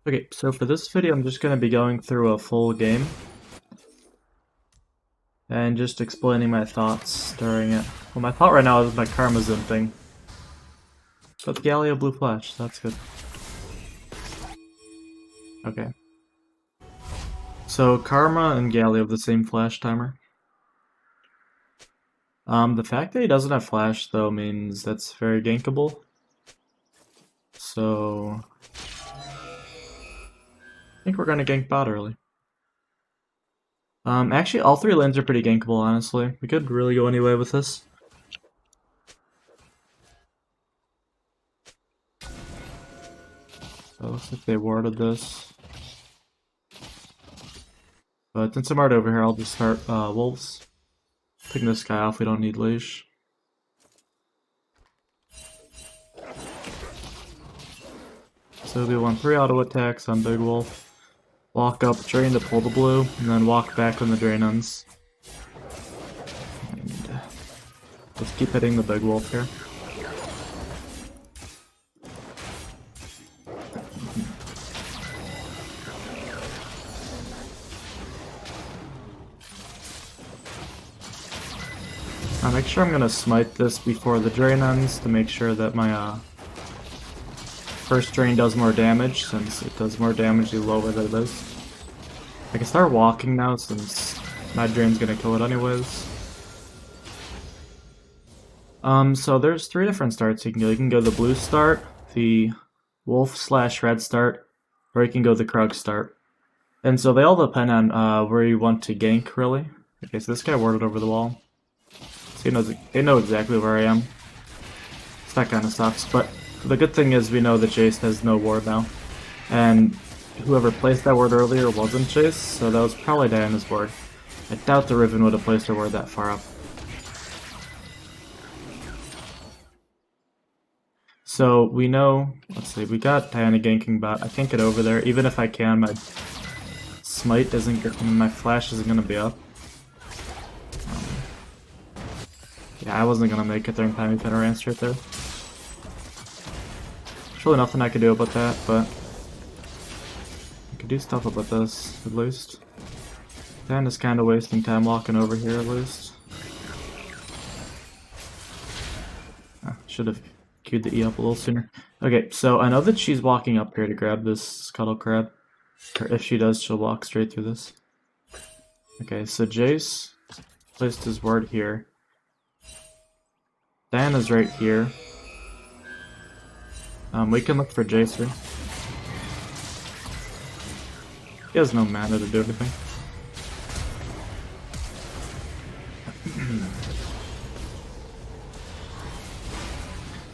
Okay, so for this video, I'm just going to be going through a full game and just explaining my thoughts during it. Well, my thought right now is my Karma Zimping. But the Galio Blue Flash, so that's good. Okay. So Karma and Galio have the same flash timer. The fact that he doesn't have flash, though, means that's very gankable. So I think we're going to gank bot early. Actually, all three lanes are pretty gankable, honestly. We could really go anyway with this. So it looks like they warded this. But since I'm already over here, I'll just start Wolves. Take this guy off, we don't need leash. So we want 3 auto attacks on Big Wolf. Walk up, drain to pull the blue, and then walk back when the drain ends. And let's keep hitting the Big Wolf here. I'll make sure I'm gonna smite this before the drain ends to make sure that my first drain does more damage, since it does more damage the lower that it is. I can start walking now since my drain's gonna kill it anyways. So there's 3 different starts you can go. You can go the blue start, the wolf/red start, or you can go the Krug start. And so they all depend on where you want to gank, really. Okay, so this guy warded over the wall. So they know exactly where I am. So that kind of sucks, but the good thing is we know that Jace has no ward now. And whoever placed that ward earlier wasn't Jace, so that was probably Diana's ward. I doubt the Riven would have placed her ward that far up. So we know, let's see, we got Diana ganking bot. I can't get over there. Even if I can, my smite isn't, my flash isn't going to be up. Yeah, I wasn't going to make it there in time if I ran straight there. There's really nothing I could do about that, but I could do stuff about this, at least. Dan is kind of wasting time walking over here, at least. Should have queued the E up a little sooner. Okay, so I know that she's walking up here to grab this Scuttle Crab. Or if she does, she'll walk straight through this. Okay, so Jace placed his ward here. Diana's right here. We can look for Jace here. He has no mana to do anything.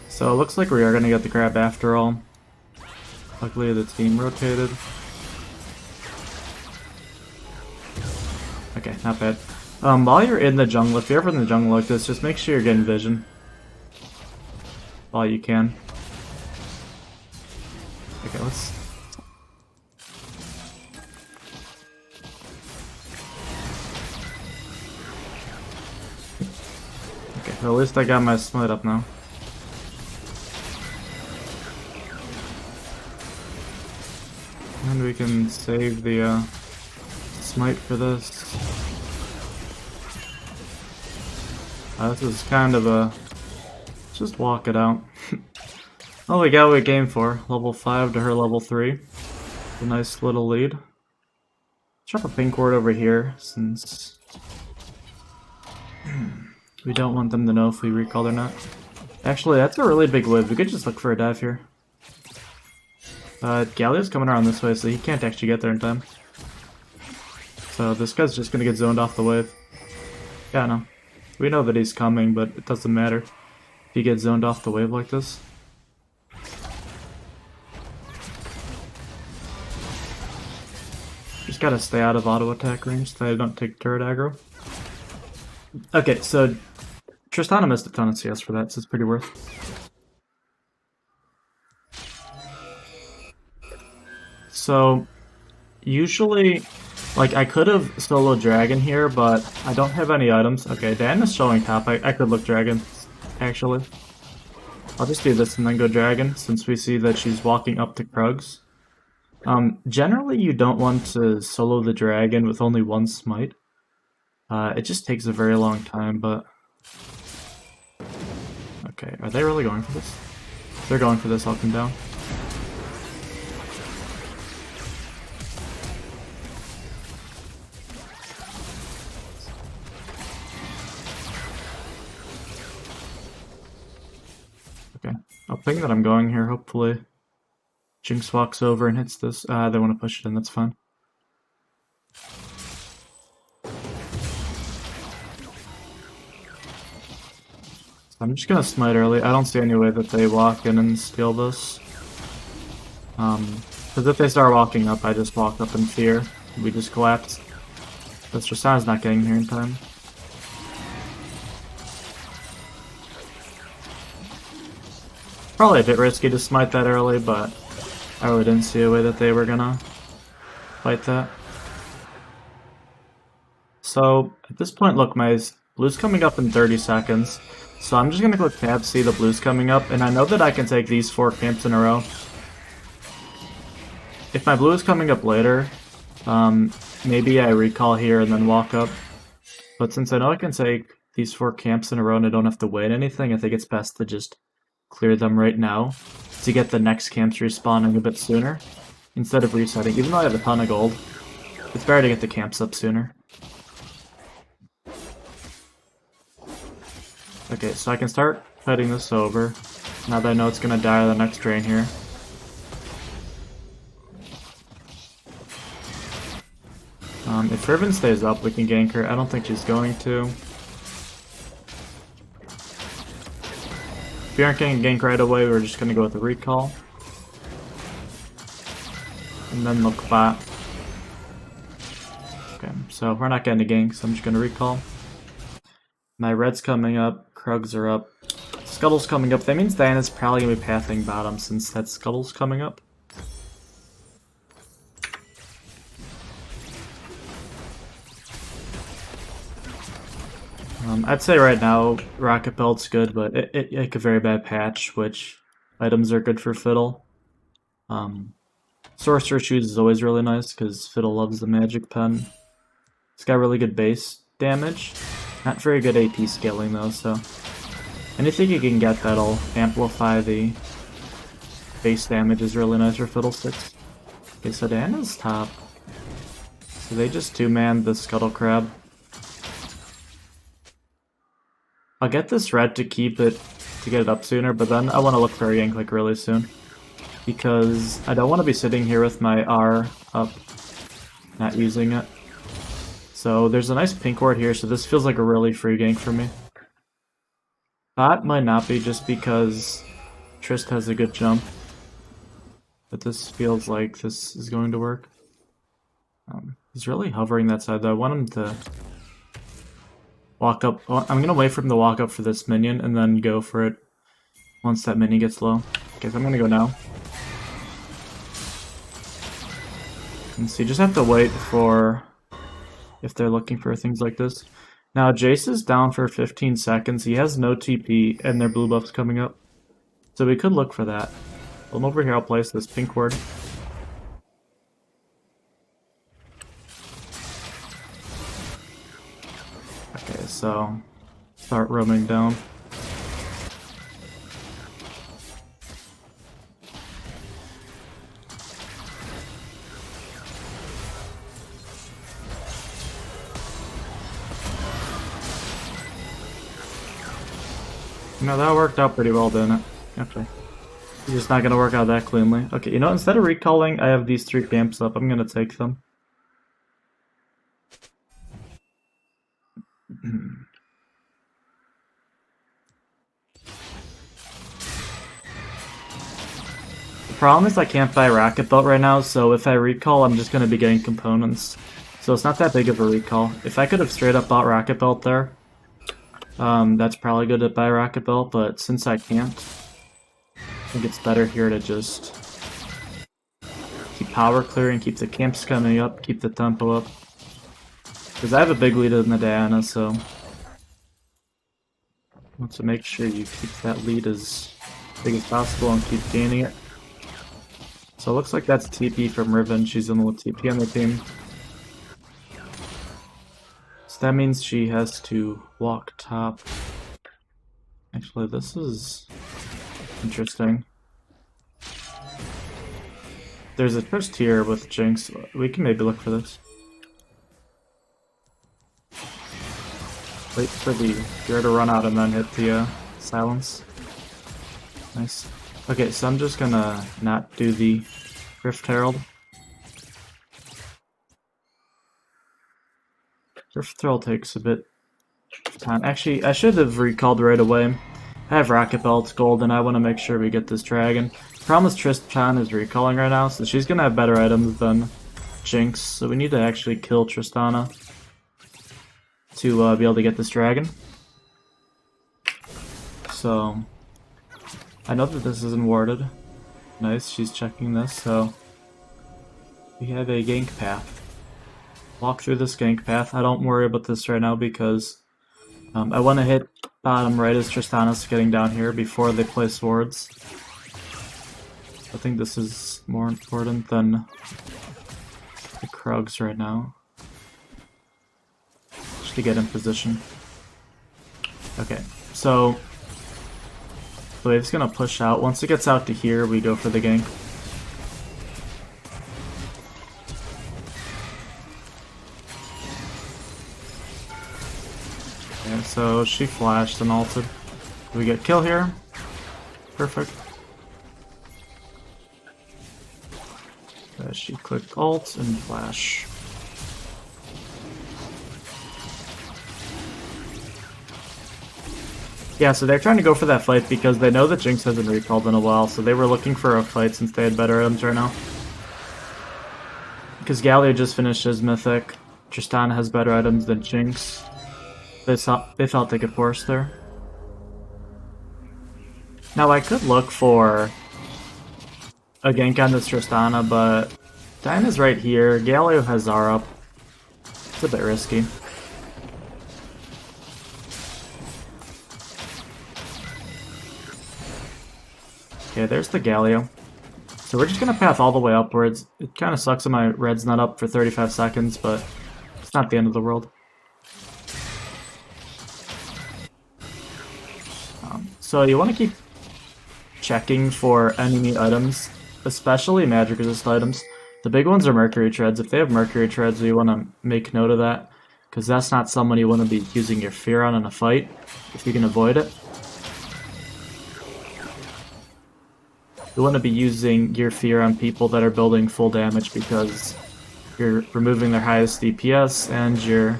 So it looks like we are going to get the crab after all. Luckily the team rotated. Okay, not bad. While you're in the jungle, if you're ever in the jungle like this, just make sure you're getting vision. While you can. Okay, let's... Okay, well, at least I got my smite up now. And we can save the smite for this. This is kind of a... just walk it out. Oh, we got what we came for. Level 5 to her level 3. A nice little lead. Drop a pink ward over here, since we don't want them to know if we recall or not. Actually, that's a really big wave. We could just look for a dive here. Galio's coming around this way, so he can't actually get there in time. So this guy's just gonna get zoned off the wave. Yeah, no. We know that he's coming, but it doesn't matter if he gets zoned off the wave like this. Just gotta stay out of auto attack range so I don't take turret aggro. Okay, so Tristana missed a ton of CS for that, so it's pretty worth. So usually, like, I could have solo dragon here, but I don't have any items. Okay, Dan is showing top. I could look dragon, actually. I'll just do this and then go dragon, since we see that she's walking up to Krugs. Generally you don't want to solo the dragon with only one smite. It just takes a very long time, but... Okay, are they really going for this? If they're going for this, I'll come down. Okay, I'll ping that I'm going here, hopefully. Jinx walks over and hits this. They want to push it in, that's fine. I'm just gonna smite early. I don't see any way that they walk in and steal this. Because if they start walking up, I just walk up in fear. We just collapse. But Tristana's not getting here in time. Probably a bit risky to smite that early, but I really didn't see a way that they were gonna fight that. So, at this point, look, my blue's coming up in 30 seconds. So I'm just gonna click tab, see the blues coming up, and I know that I can take these 4 camps in a row. If my blue is coming up later, maybe I recall here and then walk up. But since I know I can take these 4 camps in a row and I don't have to wait anything, I think it's best to just clear them right now to get the next camps respawning a bit sooner, instead of resetting. Even though I have a ton of gold, it's better to get the camps up sooner. Okay, so I can start cutting this over, now that I know it's gonna die on the next drain here. If Riven stays up, we can gank her. I don't think she's going to. If we aren't getting gank right away, we're just gonna go with the recall. And then look back. Okay, so we're not getting a gank, so I'm just gonna recall. My red's coming up, Krugs are up, Scuttle's coming up. That means Diana's probably gonna be pathing bottom since that Scuttle's coming up. I'd say right now Rocket Belt's good, but it could very bad patch, which items are good for Fiddle. Sorcerer Shoes is always really nice because Fiddle loves the magic pen. It's got really good base damage. Not very good AP scaling though, so anything you can get that'll amplify the base damage is really nice for Fiddlesticks. Okay, so Diana's top. So they just 2-man the Scuttle Crab. I'll get this red to keep it, to get it up sooner, but then I want to look for a gank like really soon. Because I don't want to be sitting here with my R up, not using it. So there's a nice pink ward here, so this feels like a really free gank for me. That might not be just because Trist has a good jump. But this feels like this is going to work. He's really hovering that side though. I want him to walk up. I'm gonna wait for him to walk up for this minion and then go for it once that minion gets low. Okay, so I'm gonna go now. And so you just have to wait for if they're looking for things like this. Now Jace is down for 15 seconds. He has no TP and their blue buff's coming up. So we could look for that. I'm over here, I'll place this pink ward. Okay, so start roaming down. No, that worked out pretty well, didn't it? Okay. It's just not gonna work out that cleanly. Okay, you know, instead of recalling, I have these 3 camps up. I'm gonna take them. The problem is I can't buy Rocket Belt right now, so if I recall, I'm just gonna be getting components. So it's not that big of a recall. If I could have straight up bought Rocket Belt there, that's probably good to buy Rocket Belt, but since I can't, I think it's better here to just keep power clearing, keep the camps coming up, keep the tempo up. Because I have a big lead in the Diana, so I want to make sure you keep that lead as big as possible and keep gaining it. So it looks like that's TP from Riven. She's in with TP on the team. So that means she has to walk top. Actually, this is interesting. There's a first tier with Jinx. We can maybe look for this. Wait for the gear to run out and then hit the silence. Nice. Okay, so I'm just gonna not do the Rift Herald. Rift Herald takes a bit of time. Actually, I should have recalled right away. I have Rocket Belt Gold, and I want to make sure we get this dragon. Problem is Tristan is recalling right now, so she's gonna have better items than Jinx, so we need to actually kill Tristana to be able to get this dragon. So, I know that this isn't warded. Nice, she's checking this, so we have a gank path. Walk through this gank path. I don't worry about this right now because I want to hit bottom right as Tristana's getting down here before they place wards. I think this is more important than the Krugs right now. Just to get in position. Okay, so the wave's gonna push out. Once it gets out to here, we go for the gank. Okay, so she flashed and ulted. We get kill here. Perfect. She clicked ult and flash. Yeah, so they're trying to go for that fight because they know that Jinx hasn't recalled in a while, so they were looking for a fight since they had better items right now. Because Galio just finished his mythic, Tristana has better items than Jinx. They thought they could force there. Now I could look for a gank on this Tristana, but Diana's right here. Galio has Zara up. It's a bit risky. Okay, there's the Galio. So we're just gonna path all the way upwards. It kind of sucks that my red's not up for 35 seconds, but it's not the end of the world. So you want to keep checking for enemy items, especially magic resist items. The big ones are Mercury Treads. If they have Mercury Treads, you want to make note of that, because that's not someone you want to be using your fear on in a fight, if you can avoid it. You want to be using your fear on people that are building full damage because you're removing their highest DPS and your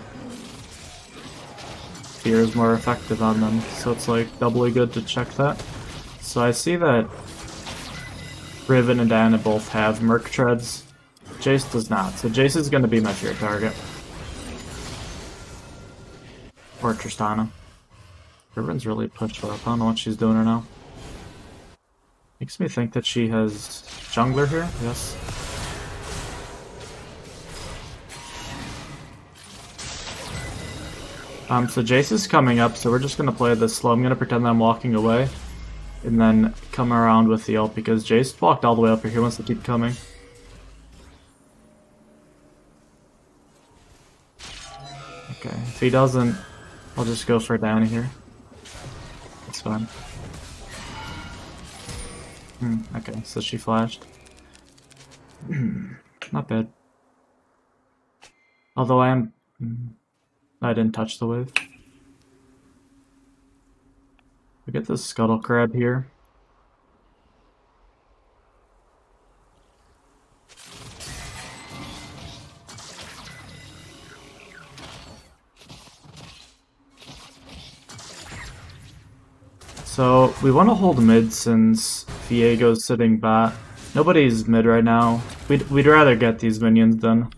fear is more effective on them. So it's like doubly good to check that. So I see that Riven and Diana both have Merc Treads. Jace does not. So Jace is going to be my fear target. Or Tristana. Riven's really pushed her up. I don't know what she's doing right now. Makes me think that she has jungler here. Yes. So Jace is coming up, so we're just gonna play this slow. I'm gonna pretend that I'm walking away, and then come around with the ult because Jace walked all the way up here. He wants to keep coming. Okay, if he doesn't, I'll just go for down here. It's fine. Okay, so she flashed. Not bad. Although I didn't touch the wave. We get this Scuttle Crab here. So we want to hold mid since Viego's sitting bot. Nobody's mid right now. We'd rather get these minions than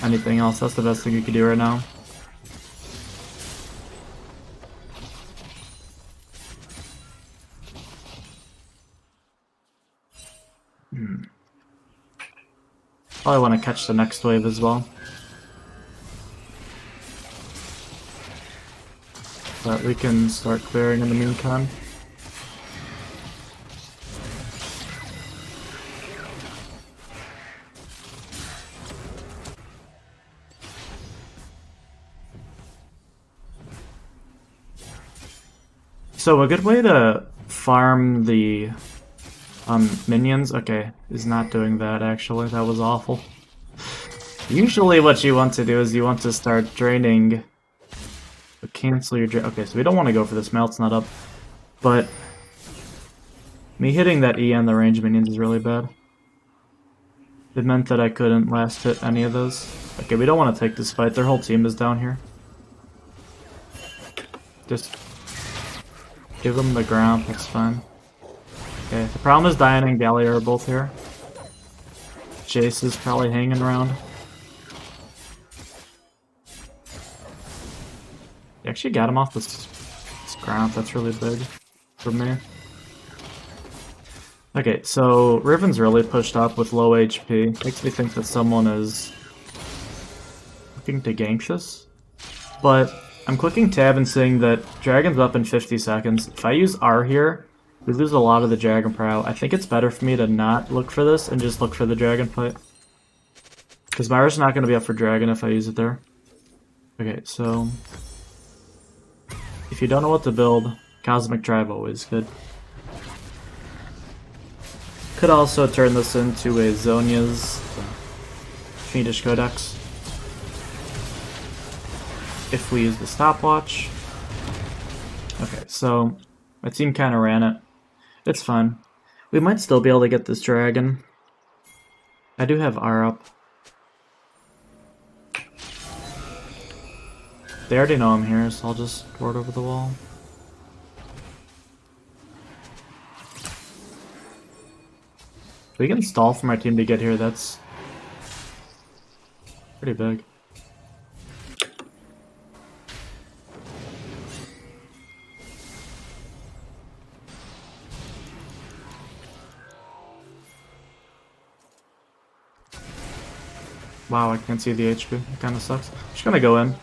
anything else. That's the best thing you could do right now. Probably want to catch the next wave as well. But we can start clearing in the meantime. So a good way to farm the minions, okay, is not doing that actually, that was awful. Usually what you want to do is you want to start draining, cancel your drain. Okay, so we don't want to go for this, melt's not up, but me hitting that E on the range minions is really bad. It meant that I couldn't last hit any of those. Okay, we don't want to take this fight, their whole team is down here. Just give them the ground, that's fine. Okay, the problem is Diana and Gallia are both here. Jace is probably hanging around. You actually got him off this ground, that's really big for me. Okay, so Riven's really pushed up with low HP. Makes me think that someone is looking to gank this. But I'm clicking tab and seeing that Dragon's up in 50 seconds. If I use R here, we lose a lot of the Dragon Prow. I think it's better for me to not look for this and just look for the Dragon fight. Because Myra's not going to be up for Dragon if I use it there. Okay, so if you don't know what to build, Cosmic Drive always good. Could also turn this into a Zhonya's Fiendish Codex. If we use the stopwatch. Okay, so my team kind of ran it. It's fine. We might still be able to get this dragon. I do have R up. They already know I'm here, so I'll just ward over the wall. If we can stall for my team to get here, that's pretty big. Wow, I can't see the HP. It kind of sucks. I'm just gonna go in.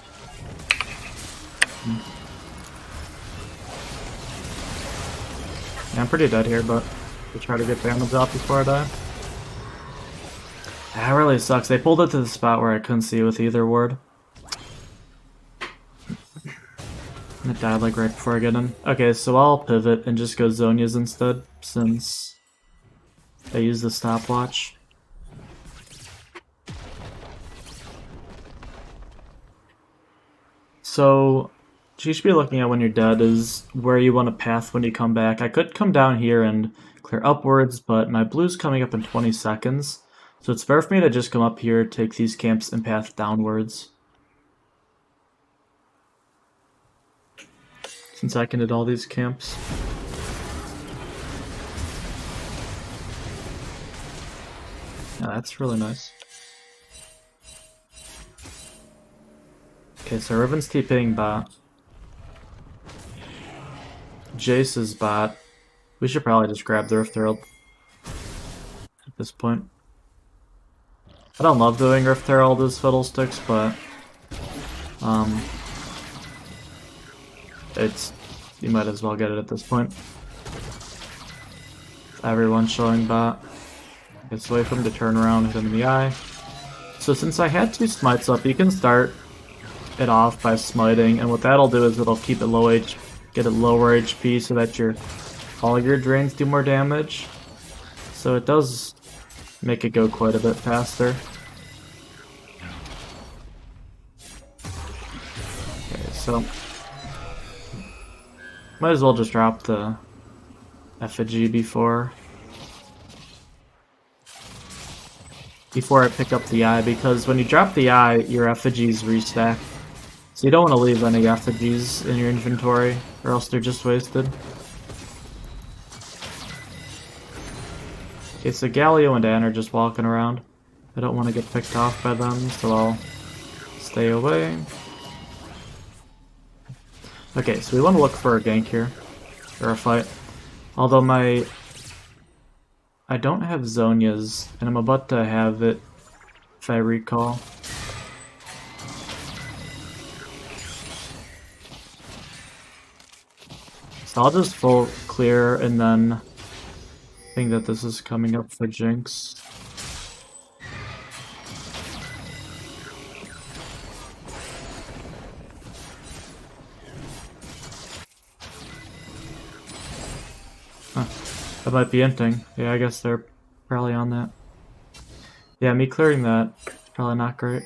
Yeah, I'm pretty dead here, but we'll try to get damage off before I die. That really sucks. They pulled it to the spot where I couldn't see with either ward. It died like right before I get in. Okay, so I'll pivot and just go Zhonya's instead, since I use the stopwatch. So, what you should be looking at when you're dead is where you want to path when you come back. I could come down here and clear upwards, but my blue's coming up in 20 seconds. So it's better for me to just come up here, take these camps, and path downwards. Since I can hit all these camps. Yeah, that's really nice. Okay, so Riven's TPing bot. Jace's bot. We should probably just grab the Rift Herald at this point. I don't love doing Rift Herald as Fiddlesticks, but you might as well get it at this point. Everyone's showing bot. It's wait for him to turn around, hit him in the eye. So since I had 2 smites up, you can start it off by smiting, and what that'll do is it'll keep it low get it lower HP so that all your drains do more damage. So it does make it go quite a bit faster. Okay, so might as well just drop the effigy before I pick up the eye, because when you drop the eye, your effigies restack. So you don't want to leave any effigies in your inventory, or else they're just wasted. Okay, so Galio and Anne are just walking around. I don't want to get picked off by them, so I'll stay away. Okay, so we want to look for a gank here, or a fight. Although I don't have Zhonya's, and I'm about to have it, if I recall. So I'll just full clear, and then think that this is coming up for Jinx. Huh. That might be inting. Yeah, I guess they're probably on that. Yeah, me clearing that is probably not great.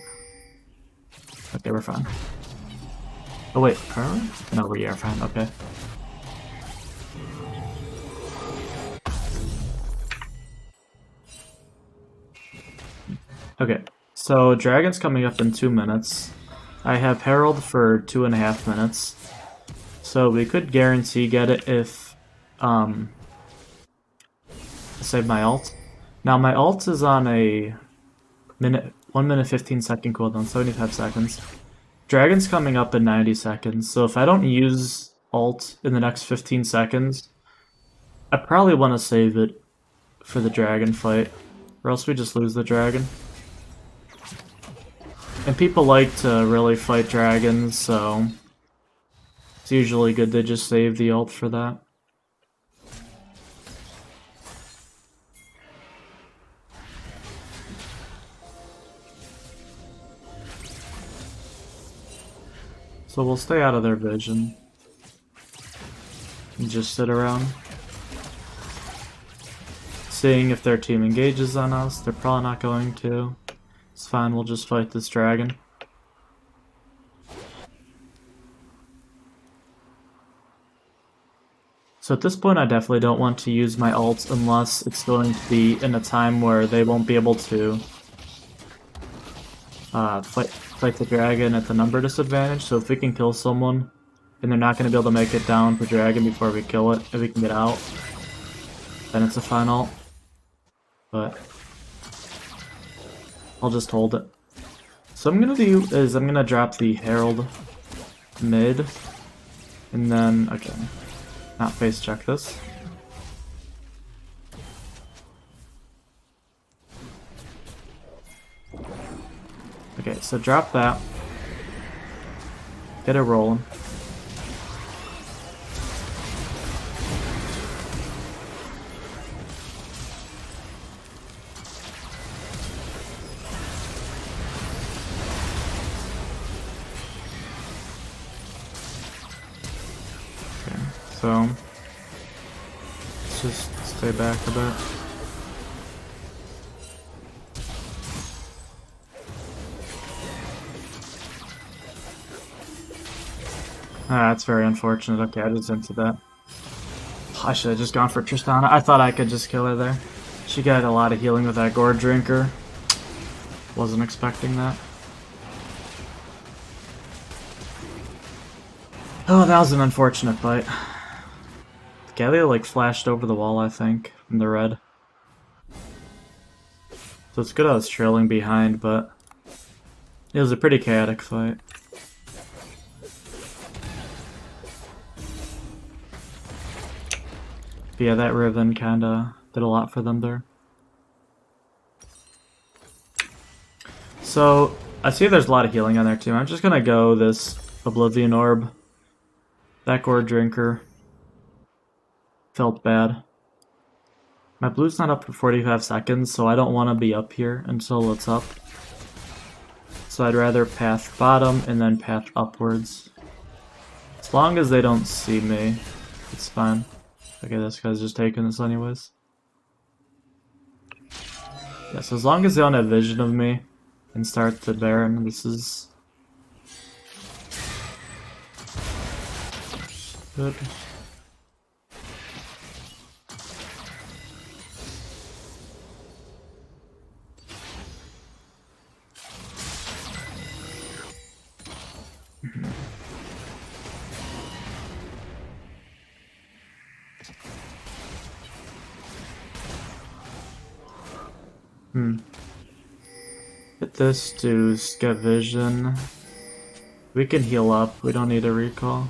Okay, we're fine. Oh wait, are we? No, we are fine, okay. Okay, so Dragon's coming up in 2 minutes. I have Herald for 2.5 minutes. So we could guarantee get it if, save my ult. Now my ult is on a 1 minute 15 second cooldown, 75 seconds. Dragon's coming up in 90 seconds, so if I don't use ult in the next 15 seconds, I probably want to save it for the dragon fight, or else we just lose the dragon. And people like to really fight dragons, so it's usually good to just save the ult for that. So we'll stay out of their vision and just sit around. Seeing if their team engages on us. They're probably not going to. It's fine, we'll just fight this dragon. So at this point I definitely don't want to use my ult unless it's going to be in a time where they won't be able to fight the dragon at the number disadvantage. So if we can kill someone and they're not going to be able to make it down to dragon before we kill it, if we can get out, then it's a fine ult. But I'll just hold it. So I'm gonna do is I'm gonna drop the Herald mid, and then okay, not face check this. Okay, so drop that. Get it rolling. So, let's just stay back a bit. Ah, that's very unfortunate. Okay, I just into that. I should have just gone for Tristana. I thought I could just kill her there. She got a lot of healing with that Gourd Drinker. Wasn't expecting that. Oh, that was an unfortunate fight. Gallia like flashed over the wall, I think, in the red. So it's good I was trailing behind, but it was a pretty chaotic fight. But yeah, that Riven kinda did a lot for them there. So, I see there's a lot of healing on their team. I'm just gonna go this Oblivion Orb. That Gourd Drinker felt bad. My blue's not up for 45 seconds, so I don't want to be up here until it's up. So I'd rather path bottom and then path upwards. As long as they don't see me, it's fine. Okay, this guy's just taking this anyways. Yeah, so as long as they don't have vision of me and start the Baron, this is good. Hit this to get vision. We can heal up, we don't need a recall.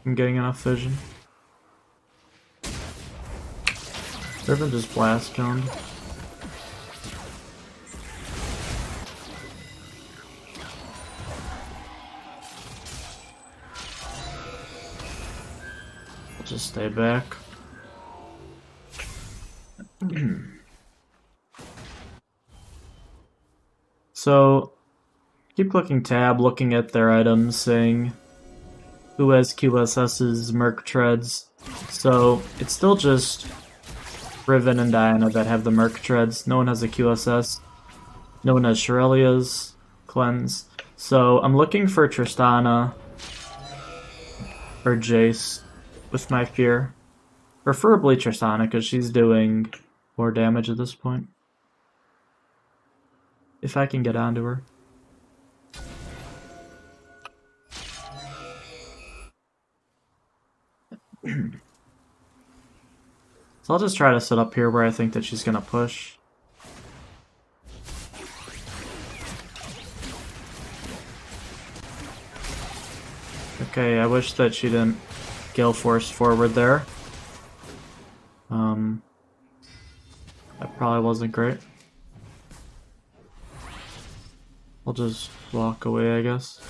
I'm getting enough vision. Riven just blast coned. I'll just stay back. So, keep clicking tab, looking at their items, saying who has QSS's Merc Treads. So it's still just Riven and Diana that have the Merc Treads. No one has a QSS. No one has Shirelia's Cleanse. So I'm looking for Tristana or Jace with my Fear. Preferably Tristana, because she's doing more damage at this point. If I can get onto her. So I'll just try to sit up here where I think that she's going to push. Okay, I wish that she didn't Gale Force forward there. That probably wasn't great. I'll just walk away, I guess.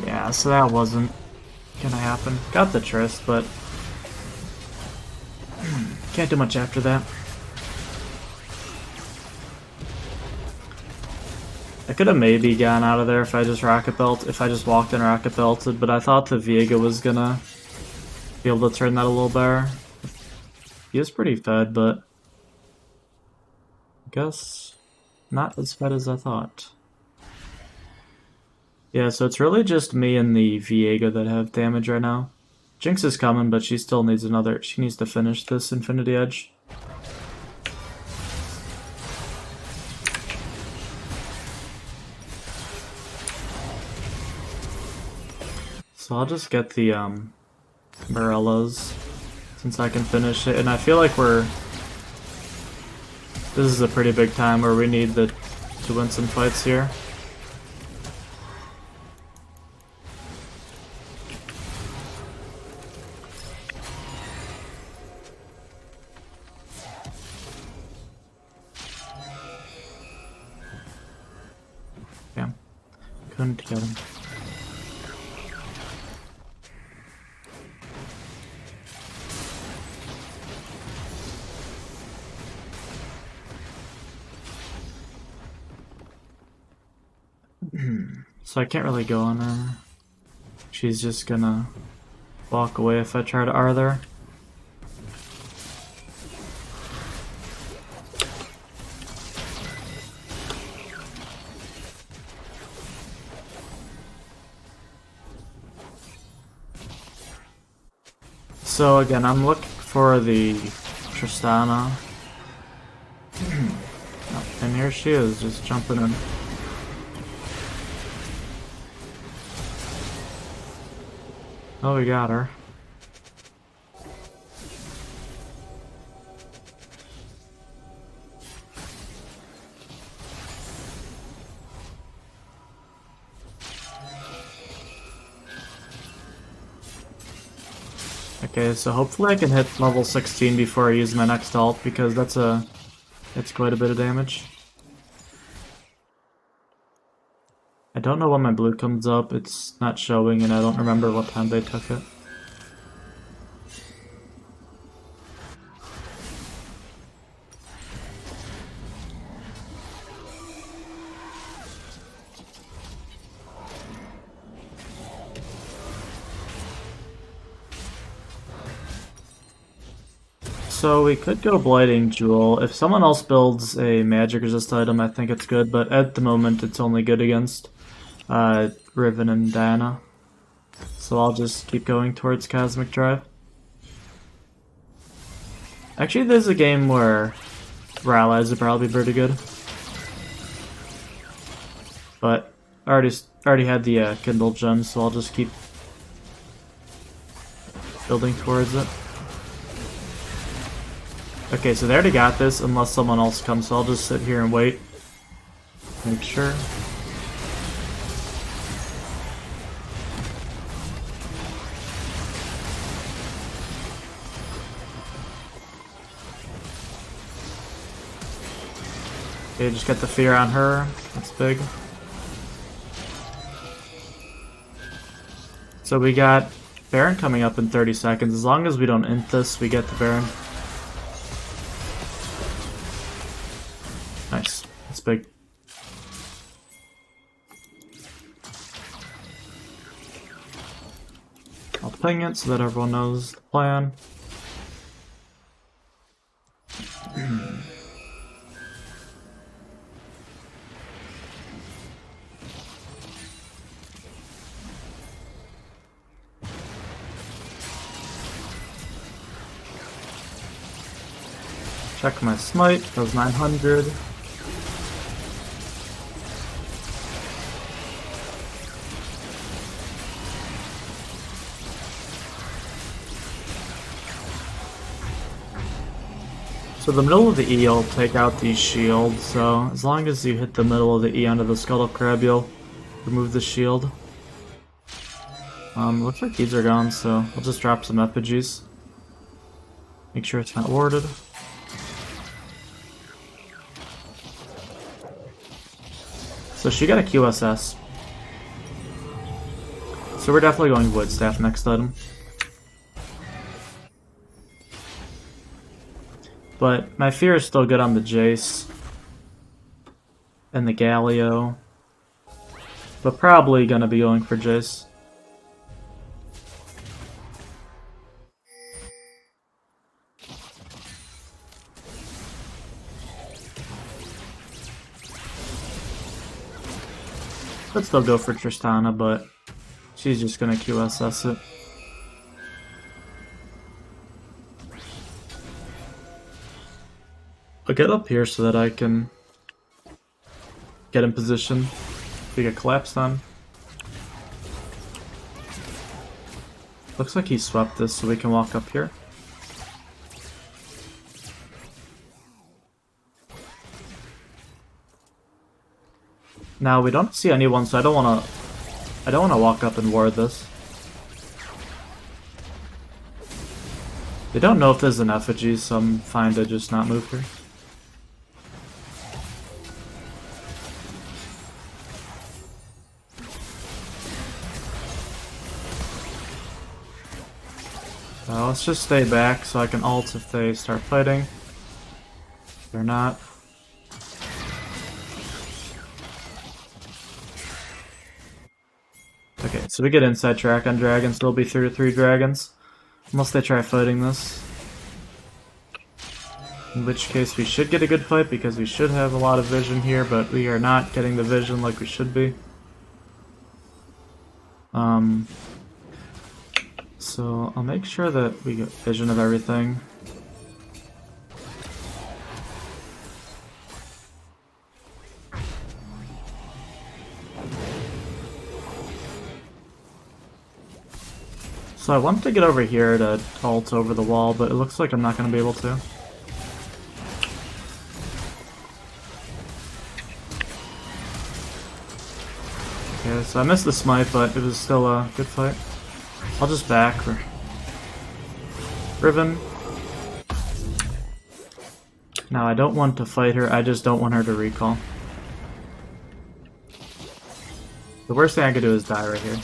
Yeah, so that wasn't gonna happen. Got the Trist, but can't do much after that. I could have maybe gone out of there if I just walked in Rocket Belted, but I thought the Viega was gonna be able to turn that a little better. He is pretty fed, but I guess not as fed as I thought. Yeah, so it's really just me and the Viega that have damage right now. Jinx is coming, but she still needs she needs to finish this Infinity Edge. So I'll just get the Morellas, since I can finish it, and I feel like this is a pretty big time where we need to win some fights here. Yeah, couldn't get him. So I can't really go on her. She's just gonna walk away if I try to R there. So again, I'm looking for the Tristana. And here she is, just jumping in. Oh, we got her. Okay, so hopefully I can hit level 16 before I use my next ult, because that's quite a bit of damage. I don't know when my blue comes up, it's not showing, and I don't remember what time they took it. So we could go Blighting Jewel. If someone else builds a magic resist item, I think it's good, but at the moment it's only good against Riven and Diana. So I'll just keep going towards Cosmic Drive. Actually, there's a game where allies would probably be pretty good. But I already had the Kindle gem, so I'll just keep building towards it. Okay, so they already got this unless someone else comes, so I'll just sit here and wait. Make sure. Okay, just get the fear on her. That's big. So we got Baron coming up in 30 seconds. As long as we don't int this, we get the Baron. Nice. That's big. I'll ping it so that everyone knows the plan. Check my smite, does 900. So the middle of the E will take out these shields, so as long as you hit the middle of the E onto the Scuttle Crab, you'll remove the shield. Looks like these are gone, so I'll just drop some effigies. Make sure it's not warded. So she got a QSS. So we're definitely going Wood Staff next item. But my fear is still good on the Jace and the Galio. But probably gonna be going for Jace. Could still go for Tristana, but she's just gonna QSS it. I'll get up here so that I can get in position if we get collapsed on. Looks like he swept this, so we can walk up here. Now we don't see anyone, so I don't wanna walk up and ward this. They don't know if there's an effigy, so I'm fine to just not move here. Let's just stay back so I can ult if they start fighting. If they're not. Okay, so we get inside track on dragons, so there'll be 3 to 3 dragons. Unless they try fighting this. In which case we should get a good fight because we should have a lot of vision here, but we are not getting the vision like we should be. So I'll make sure that we get vision of everything. So I want to get over here to ult over the wall, but it looks like I'm not going to be able to. Okay, so I missed the smite, but it was still a good fight. I'll just back for Riven. Now I don't want to fight her, I just don't want her to recall. The worst thing I could do is die right here.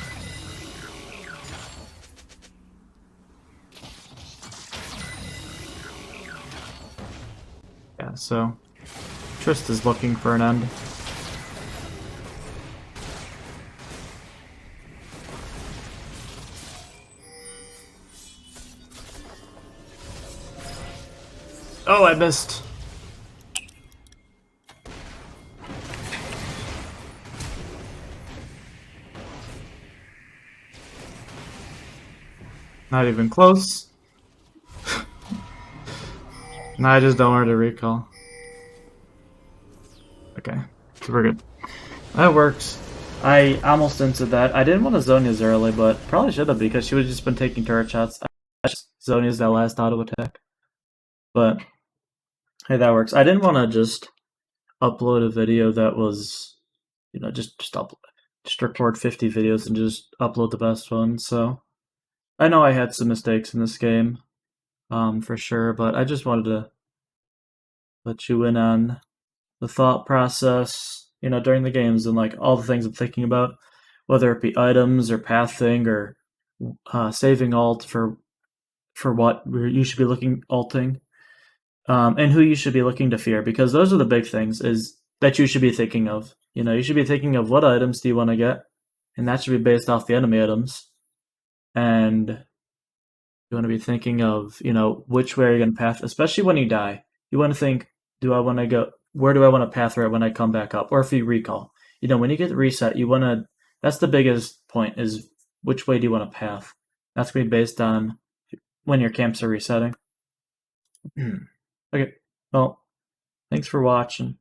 Yeah, so Trist is looking for an end. Oh, I missed. Not even close. No, I just don't want her to recall. Okay, so we're good. That works. I almost entered that. I didn't want to Zonia's early, but probably should have because she would have just been taking turret shots. Zonia's that last auto attack. But hey, that works. I didn't want to just upload a video that was, you know, just record 50 videos and just upload the best one. So I know I had some mistakes in this game, for sure, but I just wanted to let you in on the thought process, during the games and like all the things I'm thinking about, whether it be items or pathing or saving alt for what you should be looking alting, and who you should be looking to fear, because those are the big things is that you should be thinking of. You should be thinking of what items do you want to get, and that should be based off the enemy items, and you want to be thinking of which way you're going to path, especially when you die. You want to think, do I want to go? Where do I want to path right when I come back up, or if you recall? When you get reset, you want to. That's the biggest point is which way do you want to path. That's going to be based on when your camps are resetting. Okay, well, thanks for watching.